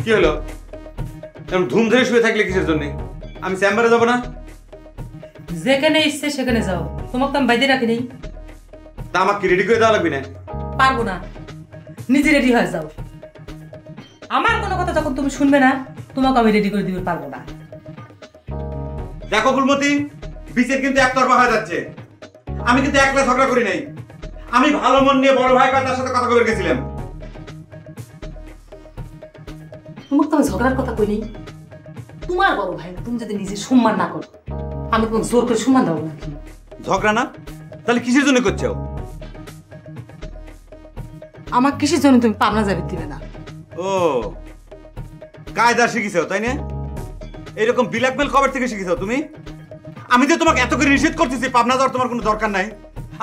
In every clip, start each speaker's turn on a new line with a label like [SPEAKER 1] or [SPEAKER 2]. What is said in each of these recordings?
[SPEAKER 1] কি হলো? এরকম ধুম ধরে শুয়ে থাকলে কিসের জন্য? আমি চেম্বারে যাব না?
[SPEAKER 2] যেখানে ইচ্ছে সেখানে যাও, তোমাকে তো আমি বাইরে রাখিনি।
[SPEAKER 1] তা আমাকে রেডি করে দেওয়া লাগবে না?
[SPEAKER 2] পারবো না, নিজে রেডি হয়ে যাও। আমার কোনো কথা যখন তুমি শুনবে না, তোমাকে আমি রেডি করে দিতে পারবো না।
[SPEAKER 1] দেখো ফুলমতি, বিচার কিন্তু একতরফা হয়ে যাচ্ছে। আমি কিন্তু একলা ঝগড়া করি নাই। আমি ভালো মন নিয়ে বড় ভাই তার সাথে কথা বলে গেছিলাম।
[SPEAKER 2] তোমাকে তো আমি ঝগড়ার কথা কই নাই। তোমার বড় ভাই না, তুমি যদি নিজে সম্মান না করো, আমি তোমাকে জোর করে সম্মান দেবো নাকি?
[SPEAKER 1] ঝগড়া না? তাহলে কিসের জন্য করছো?
[SPEAKER 2] আমার কিসের জন্য তুমি পাবনা যাবে দিবে না?
[SPEAKER 1] ও, কায়দা শিখেছো তাই না? এরকম ব্ল্যাকমেল কবে থেকে শিখেছো তুমি? আমি তো তোমাকে এত করে নিষেধ করতেছি পাবনা যাওয়ার তোমার কোনো দরকার নাই।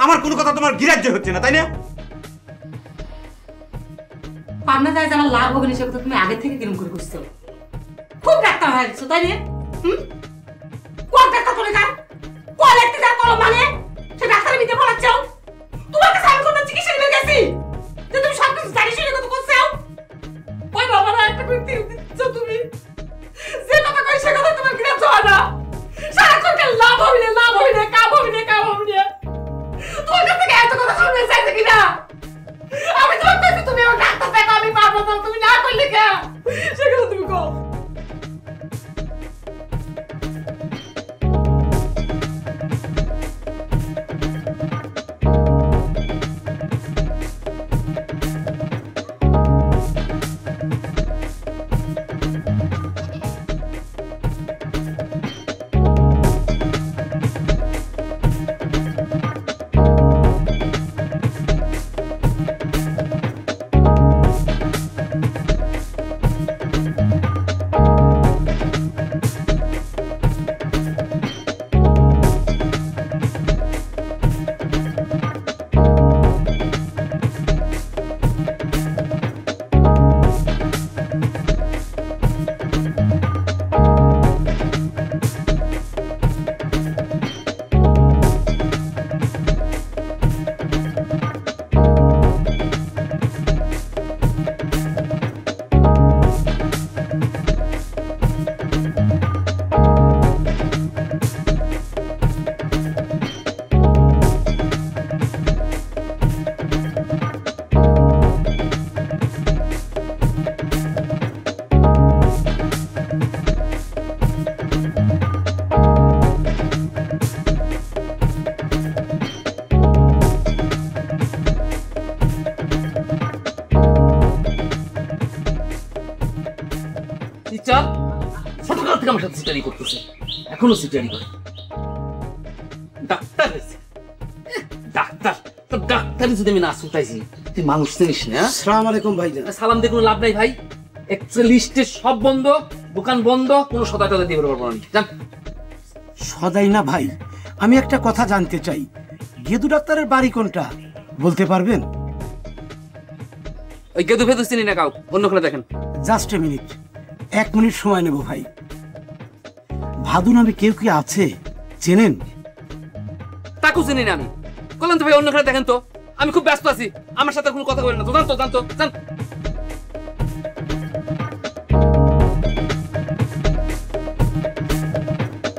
[SPEAKER 1] আমার কোনো কথা তোমার গ্রাহ্য হচ্ছে না তাই না?
[SPEAKER 2] পাবনা যায় যে আমার লাভ হবে না সে কথা তুমি আগে থেকে কিরম করে করছো? খুব ডাক্তার হয়ে গেছো তাই না? কোন ডাক্তার করে যা? কোন দেখতে যা কলম মানে? সে ডাক্তারের মিথ্যে বলাচ্ছো? তোমার কাছে আমি কোনো চিকিৎসা নিতে গেছি যে তুমি সব কিছু জানিস না কত করছো? ওই বাবা না একটা করে তিল দিচ্ছ তুমি। যে কথা কই সে কথা তোমার গ্রাহ্য হয় না। সারাক্ষণ লাভ হবে না, লাভ হবে না, কাম হবে না, কাম হবে না। তোমার কাছ থেকে এত কথা শুনতে চাইছে কিনা? আমি তোমার কাছে তুমি আমার ডাক্তার দেখো, আমি পারবো না, তুমি না করলে কে? সেগুলো তুমি কও।
[SPEAKER 3] ছোটকাল থেকে আমার সাথে সিটারি করতেছে, এখনো সিটারি করে। ডাক্তার হয়েছে, ডাক্তার তো ডাক্তারি যদি আমি না শুনতাইছি, তুই মানুষ চিনিস না?
[SPEAKER 4] আসসালামু আলাইকুম ভাই।
[SPEAKER 3] সালাম দিয়ে কোনো লাভ নাই ভাই। লিস্টে সব বন্ধ, দোকান বন্ধ, কোনো সদা টদা দিয়ে পারবো না। জান
[SPEAKER 4] সদাই না ভাই, আমি একটা কথা জানতে চাই, গেদু ডাক্তারের বাড়ি কোনটা বলতে পারবেন?
[SPEAKER 3] ওই গেদু ফেদু চিনি না কাউ, অন্য কোনো দেখেন।
[SPEAKER 4] জাস্ট এ মিনিট, 1 মিনিট সময় নেব ভাই। ভাদু নামে কেউ কি আছে চেনেন?
[SPEAKER 3] তাকেও চিনি না আমি। বললাম তো ভাই অন্য কোনো দেখেন তো, আমি খুব ব্যস্ত আছি, আমার সাথে কোনো কথা বলেন না তো। জানতো জানতো জান